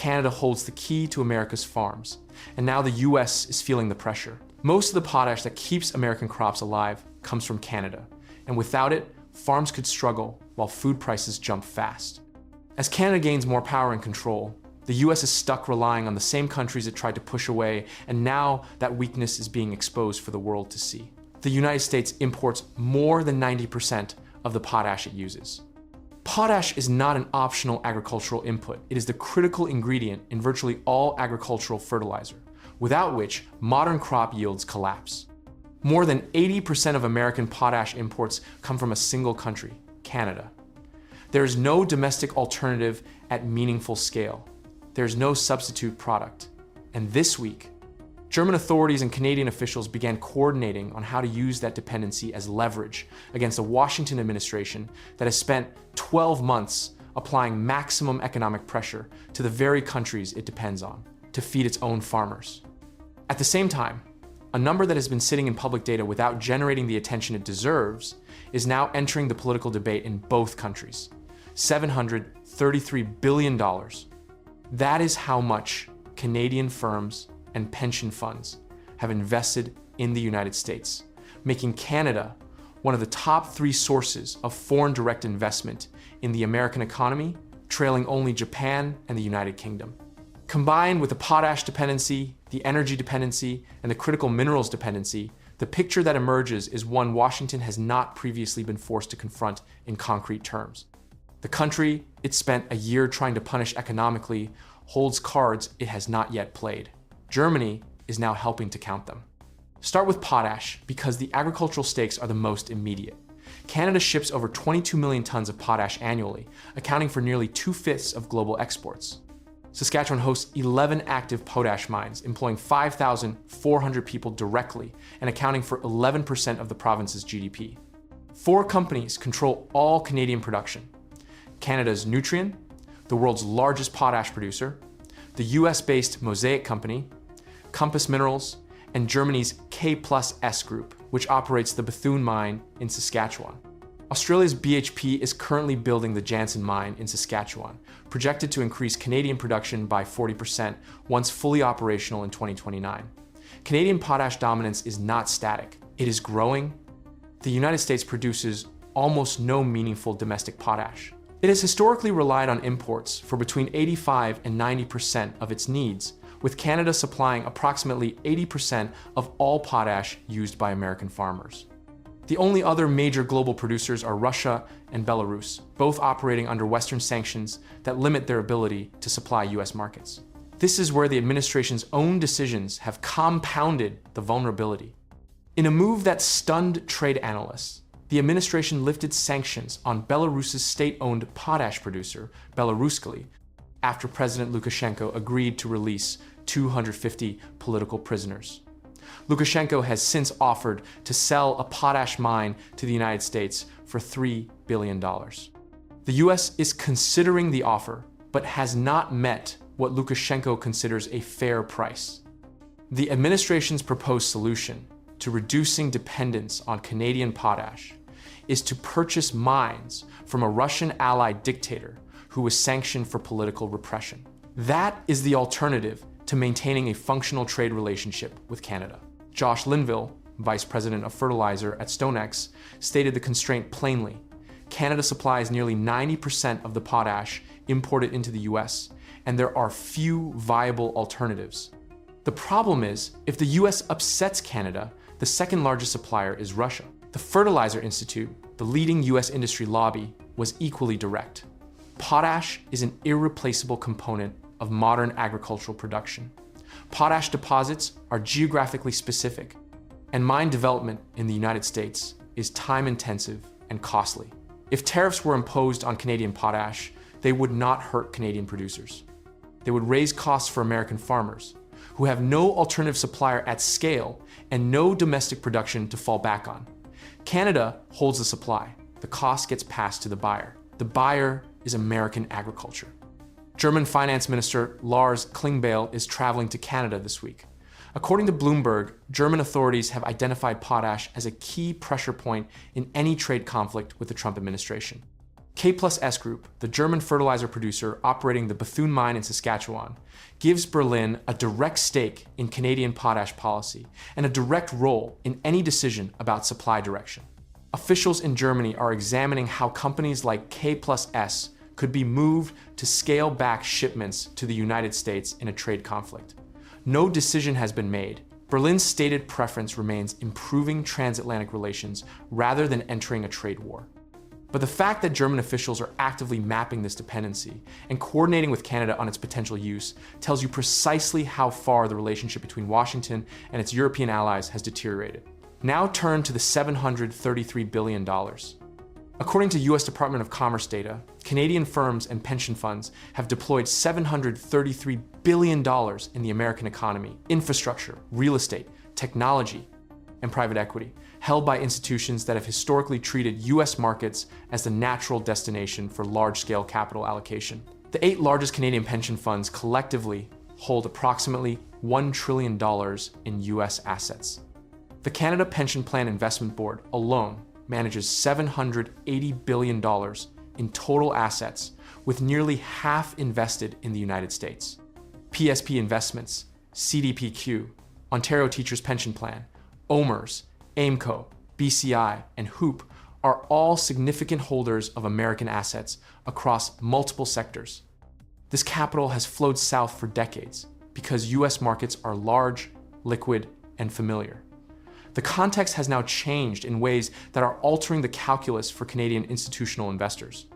Canada holds the key to America's farms, and now the US is feeling the pressure. Most of the potash that keeps American crops alive comes from Canada, and without it, farms could struggle while food prices jump fast. As Canada gains more power and control, the US is stuck relying on the same countries it tried to push away, and now that weakness is being exposed for the world to see. The United States imports more than 90% of the potash it uses. Potash is not an optional agricultural input. It is the critical ingredient in virtually all agricultural fertilizer, without which modern crop yields collapse. More than 80% of American potash imports come from a single country, Canada. There is no domestic alternative at meaningful scale. There is no substitute product. And this week, German authorities and Canadian officials began coordinating on how to use that dependency as leverage against a Washington administration that has spent 12 months applying maximum economic pressure to the very countries it depends on to feed its own farmers. At the same time, a number that has been sitting in public data without generating the attention it deserves is now entering the political debate in both countries. $733 billion. That is how much Canadian firms and pension funds have invested in the United States, making Canada one of the top 3 sources of foreign direct investment in the American economy, trailing only Japan and the United Kingdom. Combined with the potash dependency, the energy dependency, and the critical minerals dependency, the picture that emerges is one Washington has not previously been forced to confront in concrete terms. The country it spent a year trying to punish economically holds cards it has not yet played. Germany is now helping to count them. Start with potash because the agricultural stakes are the most immediate. Canada ships over 22 million tons of potash annually, accounting for nearly 2/5 of global exports. Saskatchewan hosts 11 active potash mines, employing 5,400 people directly and accounting for 11% of the province's GDP. 4 companies control all Canadian production: Canada's Nutrien, the world's largest potash producer, the US-based Mosaic Company, Compass Minerals, and Germany's K+S Group, which operates the Bethune mine in Saskatchewan. Australia's BHP is currently building the Jansen mine in Saskatchewan, projected to increase Canadian production by 40% once fully operational in 2029. Canadian potash dominance is not static, it is growing. The United States produces almost no meaningful domestic potash. It has historically relied on imports for between 85 and 90% of its needs, with Canada supplying approximately 80% of all potash used by American farmers. The only other major global producers are Russia and Belarus, both operating under Western sanctions that limit their ability to supply US markets. This is where the administration's own decisions have compounded the vulnerability. In a move that stunned trade analysts, the administration lifted sanctions on Belarus's state-owned potash producer, Belaruskali, after President Lukashenko agreed to release 250 political prisoners. Lukashenko has since offered to sell a potash mine to the United States for $3 billion. The US is considering the offer, but has not met what Lukashenko considers a fair price. The administration's proposed solution to reducing dependence on Canadian potash is to purchase mines from a Russian allied dictator who was sanctioned for political repression. That is the alternative to maintaining a functional trade relationship with Canada. Josh Linville, Vice President of Fertilizer at StoneX, stated the constraint plainly. Canada supplies nearly 90% of the potash imported into the US, and there are few viable alternatives. The problem is, if the US upsets Canada, the second largest supplier is Russia. The Fertilizer Institute, the leading US industry lobby, was equally direct. Potash is an irreplaceable component of modern agricultural production. Potash deposits are geographically specific, and mine development in the United States is time-intensive and costly. If tariffs were imposed on Canadian potash, they would not hurt Canadian producers. They would raise costs for American farmers, who have no alternative supplier at scale and no domestic production to fall back on. Canada holds the supply. The cost gets passed to the buyer. The buyer is American agriculture. German Finance Minister Lars Klingbeil is traveling to Canada this week. According to Bloomberg, German authorities have identified potash as a key pressure point in any trade conflict with the Trump administration. K+S Group, the German fertilizer producer operating the Bethune mine in Saskatchewan, gives Berlin a direct stake in Canadian potash policy and a direct role in any decision about supply direction. Officials in Germany are examining how companies like K+S could be moved to scale back shipments to the United States in a trade conflict. No decision has been made. Berlin's stated preference remains improving transatlantic relations rather than entering a trade war. But the fact that German officials are actively mapping this dependency and coordinating with Canada on its potential use tells you precisely how far the relationship between Washington and its European allies has deteriorated. Now turn to the $733 billion. According to US Department of Commerce data, Canadian firms and pension funds have deployed $733 billion in the American economy, infrastructure, real estate, technology, and private equity, held by institutions that have historically treated US markets as the natural destination for large-scale capital allocation. The 8 largest Canadian pension funds collectively hold approximately $1 trillion in US assets. The Canada Pension Plan Investment Board alone manages $780 billion in total assets, with nearly half invested in the United States. PSP Investments, CDPQ, Ontario Teachers Pension Plan, OMERS, AIMCO, BCI, and HOOP are all significant holders of American assets across multiple sectors. This capital has flowed south for decades because US markets are large, liquid, and familiar. The context has now changed in ways that are altering the calculus for Canadian institutional investors.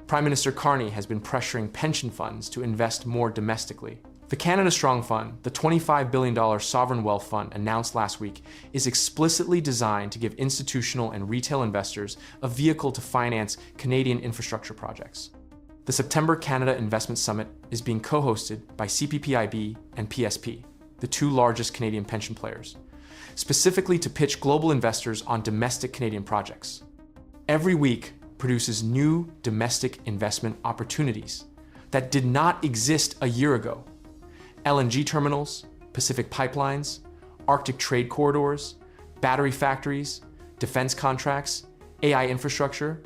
Prime Minister Carney has been pressuring pension funds to invest more domestically. The Canada Strong Fund, the $25 billion sovereign wealth fund announced last week, is explicitly designed to give institutional and retail investors a vehicle to finance Canadian infrastructure projects. The September Canada Investment Summit is being co-hosted by CPPIB and PSP, the 2 largest Canadian pension players, specifically to pitch global investors on domestic Canadian projects. Every week produces new domestic investment opportunities that did not exist a year ago. LNG terminals, Pacific pipelines, Arctic trade corridors, battery factories, defense contracts, AI infrastructure,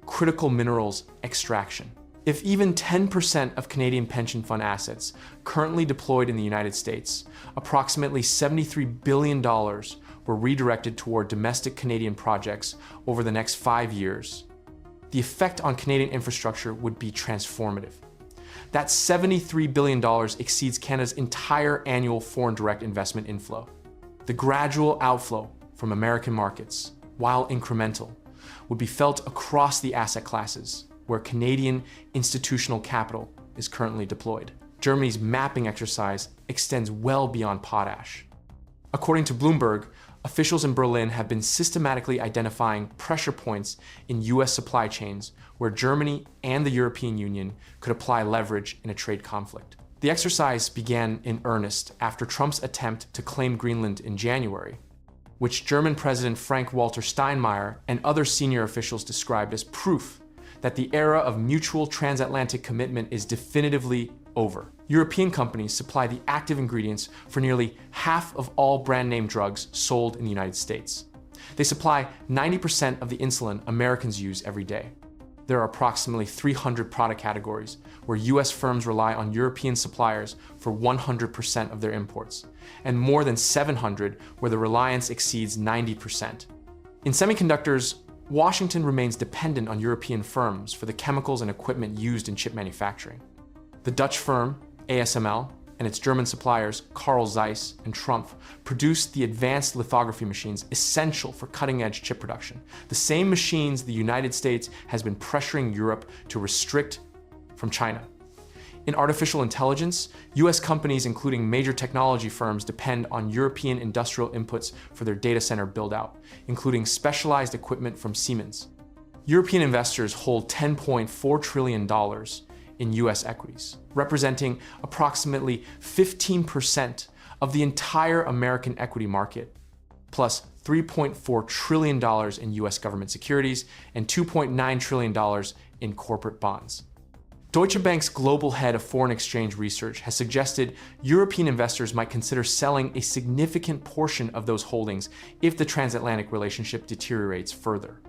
critical minerals extraction. If even 10% of Canadian pension fund assets currently deployed in the United States, approximately $73 billion were redirected toward domestic Canadian projects over the next 5 years, the effect on Canadian infrastructure would be transformative. That $73 billion exceeds Canada's entire annual foreign direct investment inflow. The gradual outflow from American markets, while incremental, would be felt across the asset classes where Canadian institutional capital is currently deployed. Germany's mapping exercise extends well beyond potash. According to Bloomberg, officials in Berlin have been systematically identifying pressure points in US supply chains where Germany and the European Union could apply leverage in a trade conflict. The exercise began in earnest after Trump's attempt to claim Greenland in January, which German President Frank-Walter Steinmeier and other senior officials described as proof that the era of mutual transatlantic commitment is definitively over. European companies supply the active ingredients for nearly half of all brand name drugs sold in the United States. They supply 90% of the insulin Americans use every day. There are approximately 300 product categories where US firms rely on European suppliers for 100% of their imports, and more than 700 where the reliance exceeds 90%. In semiconductors, Washington remains dependent on European firms for the chemicals and equipment used in chip manufacturing. The Dutch firm, ASML, and its German suppliers, Carl Zeiss and Trumpf, produce the advanced lithography machines essential for cutting-edge chip production, the same machines the United States has been pressuring Europe to restrict from China. In artificial intelligence, US companies, including major technology firms, depend on European industrial inputs for their data center build-out, including specialized equipment from Siemens. European investors hold $10.4 trillion in US equities, representing approximately 15% of the entire American equity market, plus $3.4 trillion in US government securities and $2.9 trillion in corporate bonds. Deutsche Bank's global head of foreign exchange research has suggested European investors might consider selling a significant portion of those holdings if the transatlantic relationship deteriorates further.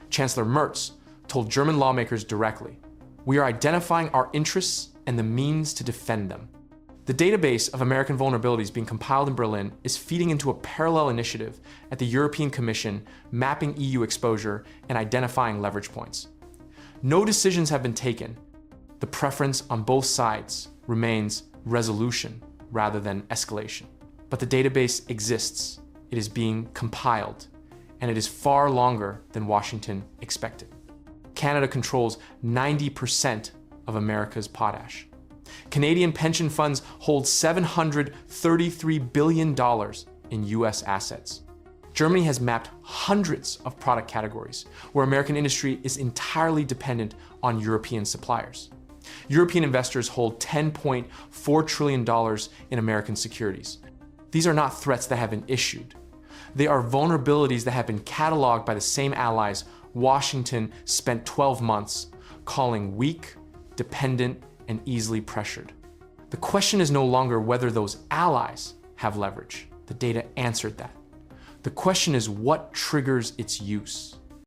Chancellor Merz, told German lawmakers directly, "We are identifying our interests and the means to defend them." The database of American vulnerabilities being compiled in Berlin is feeding into a parallel initiative at the European Commission, mapping EU exposure and identifying leverage points. No decisions have been taken. The preference on both sides remains resolution rather than escalation. But the database exists, it is being compiled, and it is far longer than Washington expected. Canada controls 90% of America's potash. Canadian pension funds hold $733 billion in US assets. Germany has mapped hundreds of product categories where American industry is entirely dependent on European suppliers. European investors hold $10.4 trillion in American securities. These are not threats that have been issued. They are vulnerabilities that have been cataloged by the same allies Washington spent 12 months calling weak, dependent, and easily pressured. The question is no longer whether those allies have leverage. The data answered that. The question is what triggers its use.